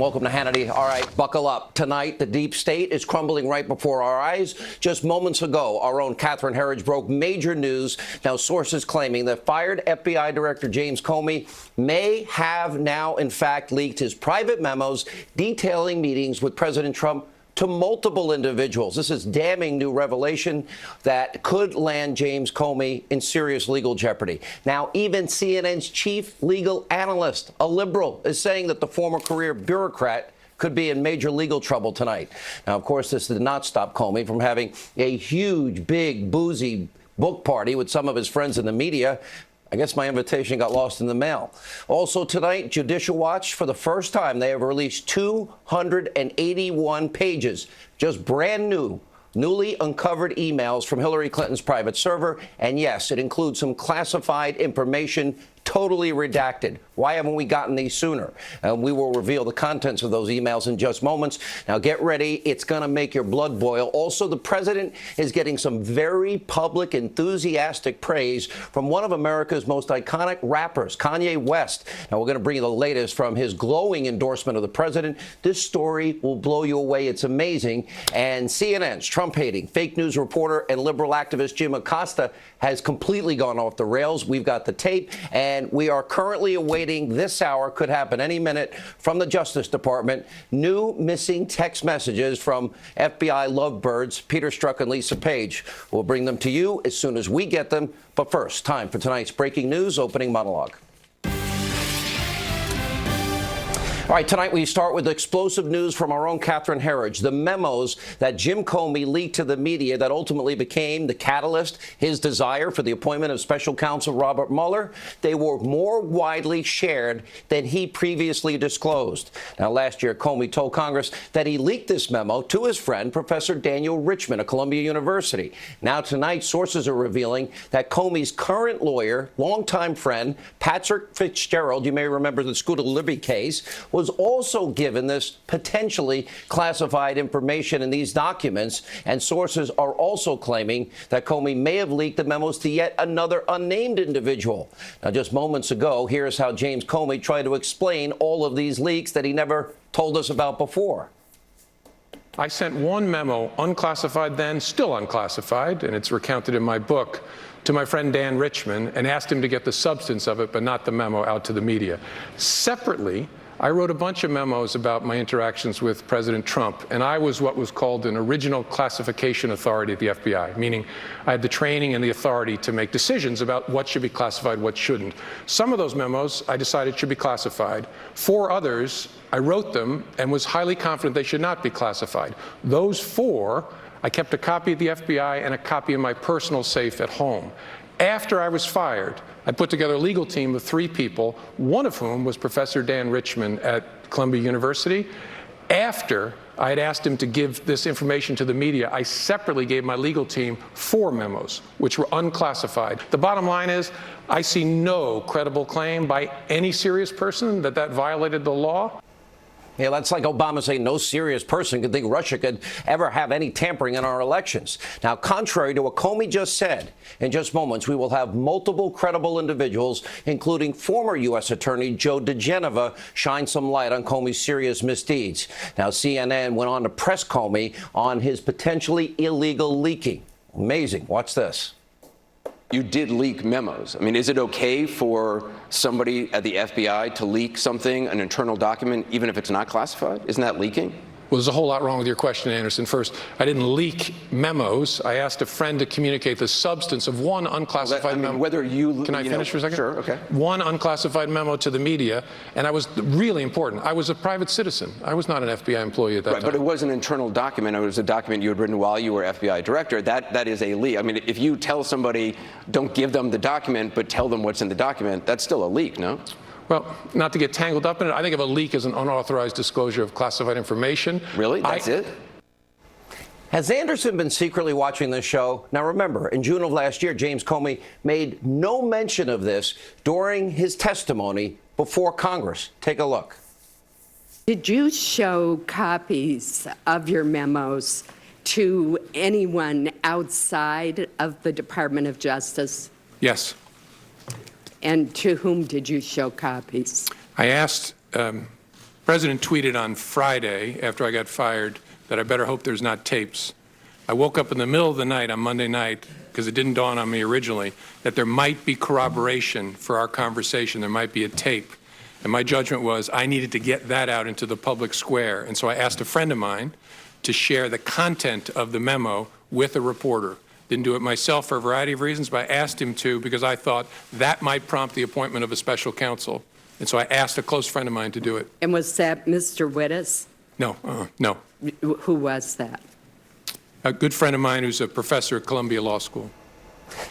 welcome to Hannity. All right, buckle up. Tonight, the deep state is crumbling right before our eyes. Just moments ago, our own Catherine Herridge broke major news. Now, sources claiming that fired FBI Director James Comey may have now, in fact, leaked his private memos detailing meetings with President Trump to multiple individuals. This is damning new revelation that could land James Comey in serious legal jeopardy. Now, even CNN's chief legal analyst, a liberal, is saying that the former career bureaucrat could be in major legal trouble tonight. Now, of course, this did not stop Comey from having a huge, big, boozy book party with some of his friends in the media. I guess my invitation got lost in the mail. Also tonight, Judicial Watch, for the first time, they have released 281 pages, just brand new, newly uncovered emails from Hillary Clinton's private server. And yes, it includes some classified information, totally redacted. Why haven't we gotten these sooner? We will reveal the contents of those emails in just moments. Now get ready. It's going to make your blood boil. Also, the president is getting some very public, enthusiastic praise from one of America's most iconic rappers, Kanye West. Now we're going to bring you the latest from his glowing endorsement of the president. This story will blow you away. It's amazing. And CNN's Trump-hating fake news reporter and liberal activist Jim Acosta has completely gone off the rails. We've got the tape, and we are currently awaiting this hour, could happen any minute, from the Justice Department, new missing text messages from FBI lovebirds Peter Strzok and Lisa Page. We'll bring them to you as soon as we get them. But first, time for tonight's breaking news opening monologue. All right, tonight we start with explosive news from our own Catherine Herridge, the memos that Jim Comey leaked to the media that ultimately became the catalyst, his desire for the appointment of special counsel Robert Mueller. They were more widely shared than he previously disclosed. Now, last year, Comey told Congress that he leaked this memo to his friend, Professor Daniel Richman at Columbia University. Now, tonight, sources are revealing that Comey's current lawyer, longtime friend, Patrick Fitzgerald, you may remember the Scooter Libby case, was also given this potentially classified information in these documents, and sources are also claiming that Comey may have leaked the memos to yet another unnamed individual. Now, just moments ago, here's how James Comey tried to explain all of these leaks that he never told us about before. I sent one memo, unclassified then, still unclassified, and it's recounted in my book, to my friend Dan Richman and asked him to get the substance of it, but not the memo, out to the media. Separately, I wrote a bunch of memos about my interactions with President Trump, and I was what was called an original classification authority at the FBI, meaning I had the training and the authority to make decisions about what should be classified, what shouldn't. Some of those memos I decided should be classified. 4 others, I wrote them and was highly confident they should not be classified. Those 4, I kept a copy at the FBI and a copy in my personal safe at home. After I was fired, I put together a legal team of 3 people, one of whom was Professor Dan Richman at Columbia University. After I had asked him to give this information to the media, I separately gave my legal team 4 memos, which were unclassified. The bottom line is, I see no credible claim by any serious person that that violated the law. Yeah, that's like Obama saying no serious person could think Russia could ever have any tampering in our elections. Now, contrary to what Comey just said, in just moments, we will have multiple credible individuals, including former U.S. Attorney Joe DeGeneva, shine some light on Comey's serious misdeeds. Now, CNN went on to press Comey on his potentially illegal leaking. Amazing. Watch this. You did leak memos. I mean, is it okay for somebody at the FBI to leak something, an internal document, even if it's not classified? Isn't that leaking? Well, there's a whole lot wrong with your question, Anderson. First, I didn't leak memos. I asked a friend to communicate the substance of one unclassified memo. Whether you... Can I finish for a second? Sure, okay. One unclassified memo to the media, and I was really important. I was a private citizen. I was not an FBI employee at that time. But it was an internal document. It was a document you had written while you were FBI director. That is a leak. I mean, if you tell somebody, don't give them the document, but tell them what's in the document, that's still a leak, no? Well, not to get tangled up in it, I think of a leak as an unauthorized disclosure of classified information. Really? That's it? Has Anderson been secretly watching this show? Now, remember, in June of last year, James Comey made no mention of this during his testimony before Congress. Take a look. Did you show copies of your memos to anyone outside of the Department of Justice? Yes. And to whom did you show copies? I asked President tweeted on Friday, after I got fired, that I better hope there's not tapes. I woke up in the middle of the night on Monday night, because it didn't dawn on me originally, that there might be corroboration for our conversation. There might be a tape. And my judgment was I needed to get that out into the public square. And so I asked a friend of mine to share the content of the memo with a reporter. Didn't do it myself for a variety of reasons, but I asked him to because I thought that might prompt the appointment of a special counsel. And so I asked a close friend of mine to do it. And was that Mr. Wittes? No, no. Who was that? A good friend of mine who's a professor at Columbia Law School.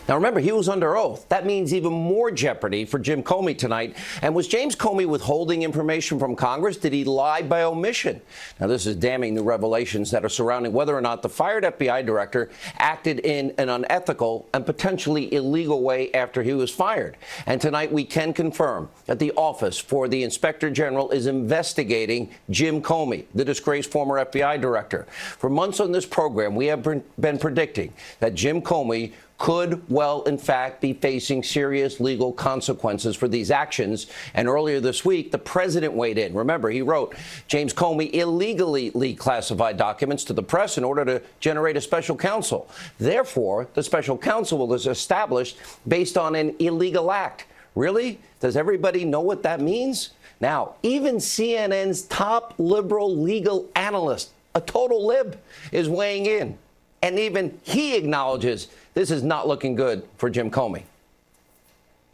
Now, remember, he was under oath. That means even more jeopardy for Jim Comey tonight. And was James Comey withholding information from Congress? Did he lie by omission? Now, this is damning new revelations that are surrounding whether or not the fired FBI director acted in an unethical and potentially illegal way after he was fired. And tonight we can confirm that the Office for the Inspector General is investigating Jim Comey, the disgraced former FBI director. For months on this program, we have been predicting that Jim Comey could well, in fact, be facing serious legal consequences for these actions. And earlier this week, the president weighed in. Remember, he wrote James Comey illegally leaked classified documents to the press in order to generate a special counsel. Therefore, the special counsel was established based on an illegal act. Really? Does everybody know what that means? Now, even CNN's top liberal legal analyst, a total lib, is weighing in. And even he acknowledges this is not looking good for Jim Comey.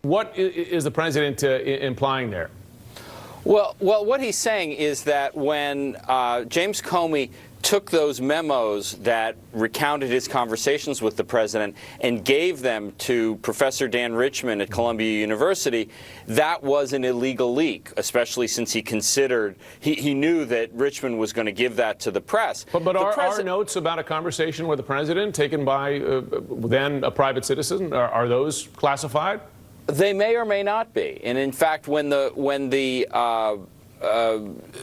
What is the president implying there? Well, what he's saying is that when James Comey took those memos that recounted his conversations with the president and gave them to Professor Dan Richman at Columbia University, that was an illegal leak, especially since he considered, he knew that Richman was going to give that to the press. But are notes about a conversation with the president taken by then a private citizen, are those classified? They may or may not be. And in fact, when the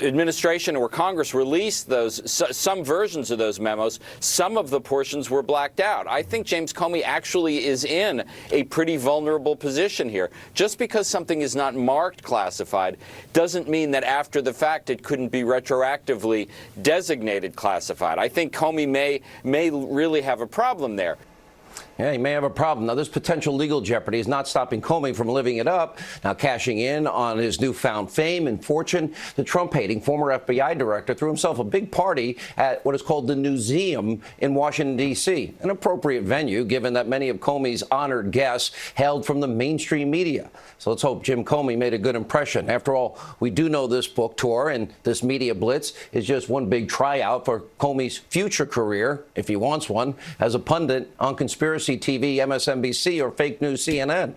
administration or Congress released some versions of those memos, some of the portions were blacked out. I think James Comey actually is in a pretty vulnerable position here. Just because something is not marked classified doesn't mean that after the fact it couldn't be retroactively designated classified. I think Comey may really have a problem there. Yeah, he may have a problem. Now, this potential legal jeopardy is not stopping Comey from living it up. Now, cashing in on his newfound fame and fortune, the Trump-hating former FBI director threw himself a big party at what is called the Newseum in Washington, D.C., an appropriate venue given that many of Comey's honored guests hailed from the mainstream media. So let's hope Jim Comey made a good impression. After all, we do know this book tour and this media blitz is just one big tryout for Comey's future career, if he wants one, as a pundit on conspiracy TV, MSNBC, or fake news CNN.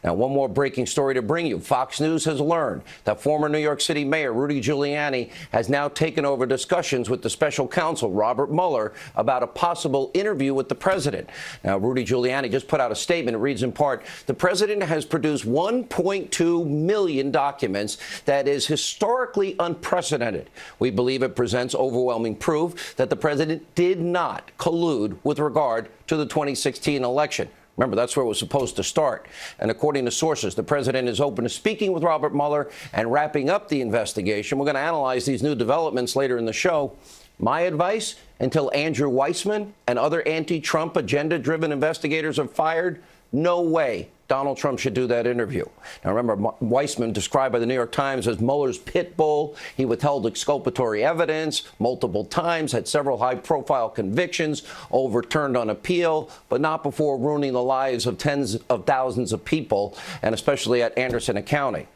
Now, one more breaking story to bring you. Fox News has learned that former New York City Mayor Rudy Giuliani has now taken over discussions with the special counsel, Robert Mueller, about a possible interview with the president. Now, Rudy Giuliani just put out a statement. It reads in part, the president has produced 1.2 million documents that is historically unprecedented. We believe it presents overwhelming proof that the president did not collude with regard to the 2016 election. Remember, that's where it was supposed to start. And according to sources, the president is open to speaking with Robert Mueller and wrapping up the investigation. We're going to analyze these new developments later in the show. My advice, until Andrew Weissman and other anti-Trump agenda-driven investigators are fired, no way Donald Trump should do that interview. Now, remember, Weissman, described by the New York Times as Mueller's pit bull. He withheld exculpatory evidence multiple times, had several high-profile convictions overturned on appeal, but not before ruining the lives of tens of thousands of people, and especially at Anderson County.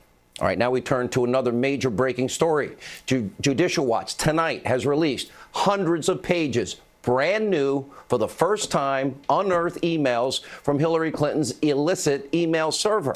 All right, now we turn to another major breaking story. Judicial Watch tonight has released hundreds of pages, brand new, for the first time, unearthed emails from Hillary Clinton's illicit email server.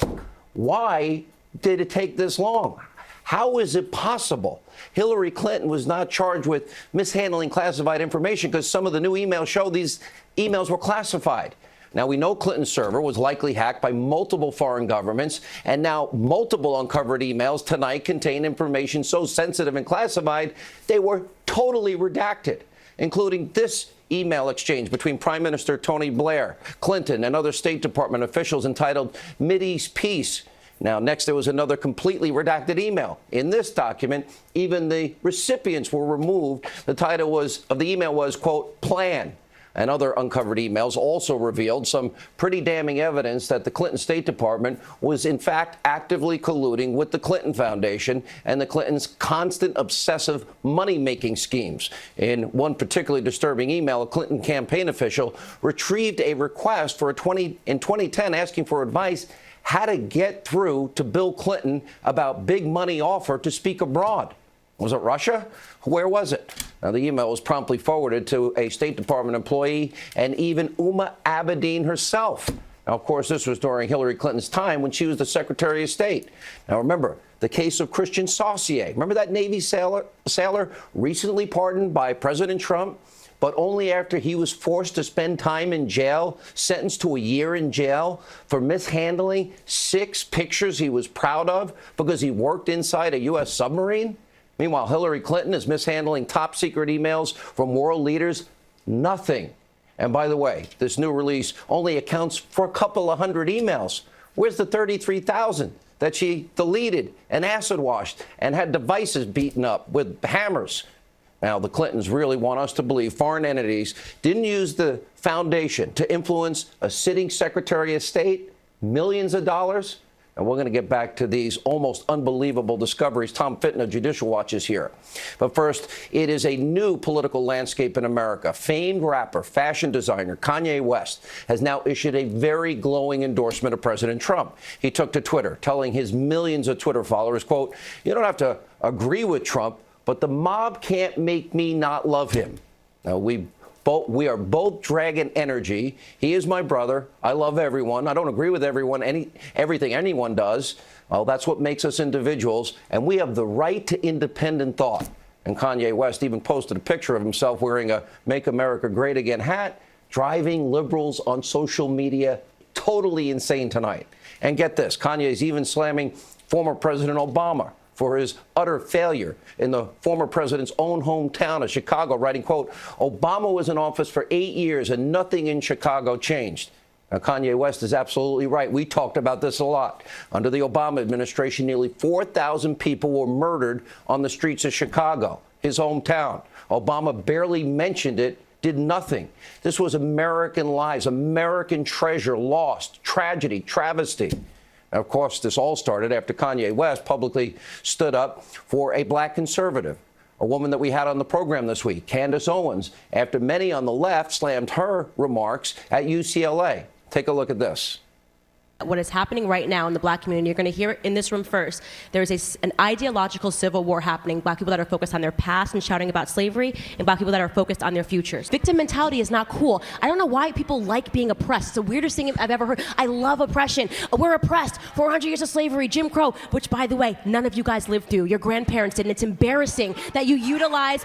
Why did it take this long? How is it possible Hillary Clinton was not charged with mishandling classified information because some of the new emails show these emails were classified? Now, we know Clinton's server was likely hacked by multiple foreign governments, and now multiple uncovered emails tonight contain information so sensitive and classified they were totally redacted, including this email exchange between Prime Minister Tony Blair, Clinton, and other State Department officials entitled Mideast Peace. Now, next, there was another completely redacted email. In this document, even the recipients were removed. The title of the email was, quote, plan. And other uncovered emails also revealed some pretty damning evidence that the Clinton State Department was, in fact, actively colluding with the Clinton Foundation and the Clintons' constant obsessive money-making schemes. In one particularly disturbing email, a Clinton campaign official retrieved a request in 2010 asking for advice how to get through to Bill Clinton about big money offer to speak abroad. Was it Russia? Where was it? Now, the email was promptly forwarded to a State Department employee and even Uma Abedin herself. Now, of course, this was during Hillary Clinton's time when she was the Secretary of State. Now, remember, the case of Christian Saucier. Remember that Navy sailor recently pardoned by President Trump, but only after he was forced to spend time in jail, sentenced to a year in jail for mishandling 6 pictures he was proud of because he worked inside a U.S. submarine? Meanwhile, Hillary Clinton is mishandling top-secret emails from world leaders. Nothing. And by the way, this new release only accounts for a couple of hundred emails. Where's the 33,000 that she deleted and acid washed and had devices beaten up with hammers? Now, the Clintons really want us to believe foreign entities didn't use the foundation to influence a sitting Secretary of State, millions of dollars. And we're going to get back to these almost unbelievable discoveries. Tom Fitton of Judicial Watch is here. But first, it is a new political landscape in America. Famed rapper, fashion designer Kanye West has now issued a very glowing endorsement of President Trump. He took to Twitter, telling his millions of Twitter followers, quote, "You don't have to agree with Trump, but the mob can't make me not love him." Now, we are both dragon energy. He is my brother. I love everyone. I don't agree with everything anyone does. Well, that's what makes us individuals, and we have the right to independent thought. And Kanye West even posted a picture of himself wearing a Make America Great Again hat, driving liberals on social media totally insane tonight. And get this, Kanye is even slamming former President Obama for his utter failure in the former president's own hometown of Chicago, writing, quote, "Obama was in office for 8 years and nothing in Chicago changed." Now, Kanye West is absolutely right. We talked about this a lot. Under the Obama administration, nearly 4,000 people were murdered on the streets of Chicago, his hometown. Obama barely mentioned it, did nothing. This was American lives, American treasure lost, tragedy, travesty. Now, of course, this all started after Kanye West publicly stood up for a black conservative, a woman that we had on the program this week, Candace Owens, after many on the left slammed her remarks at UCLA. Take a look at this. What is happening right now in the black community, you're going to hear it in this room first. There's an ideological civil war happening. Black people that are focused on their past and shouting about slavery, and black people that are focused on their futures. Victim mentality is not cool. I don't know why people like being oppressed. It's the weirdest thing I've ever heard. I love oppression. We're oppressed. 400 years of slavery, Jim Crow, which, by the way, none of you guys lived through. Your grandparents did, and it's embarrassing that you utilize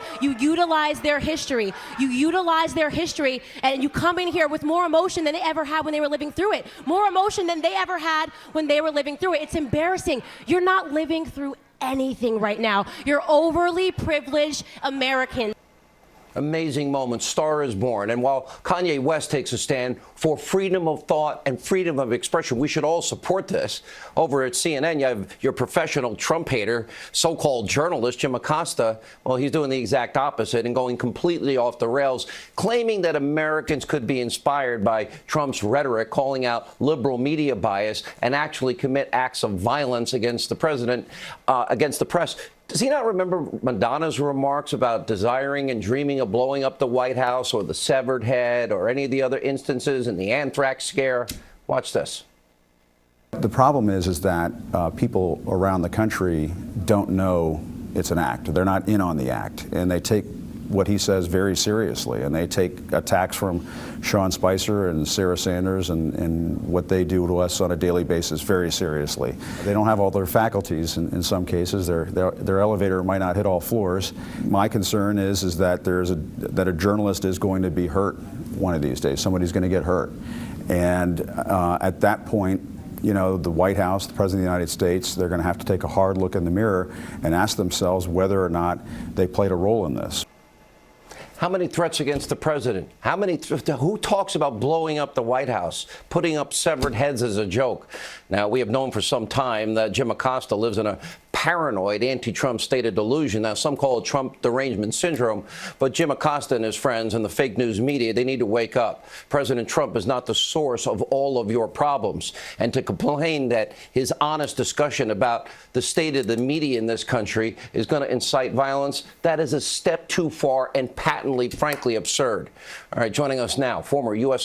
their history. You utilize their history, and you come in here with more emotion than they ever had when they were living through it. More emotion than they ever had when they were living through it. It's embarrassing. You're not living through anything right now. You're overly privileged Americans. Amazing moment. Star is born. And while Kanye West takes a stand for freedom of thought and freedom of expression, we should all support this. Over at CNN, you have your professional Trump hater, so-called journalist, Jim Acosta. Well, he's doing the exact opposite and going completely off the rails, claiming that Americans could be inspired by Trump's rhetoric, calling out liberal media bias, and actually commit acts of violence against the president, against the press. Does he not remember Madonna's remarks about desiring and dreaming of blowing up the White House or the severed head or any of the other instances in the anthrax scare? Watch this. The problem is that people around the country don't know it's an act. They're not in on the act, and they take what he says very seriously, and they take attacks from Sean Spicer and Sarah Sanders and what they do to us on a daily basis very seriously. They don't have all their faculties in some cases. Their elevator might not hit all floors. My concern is that that a journalist is going to be hurt one of these days. Somebody's going to get hurt, and at that point, you know, the White House, the President of the United States, they're going to have to take a hard look in the mirror and ask themselves whether or not they played a role in this. How many threats against the president? How many? Who talks about blowing up the White House, putting up severed heads as a joke? Now, we have known for some time that Jim Acosta lives in a paranoid anti-Trump state of delusion. Now, some call it Trump derangement syndrome, but Jim Acosta and his friends and the fake news media, they need to wake up. President Trump is not the source of all of your problems. And to complain that his honest discussion about the state of the media in this country is going to incite violence, that is a step too far and patently, frankly, absurd. All right, joining us now, former U.S.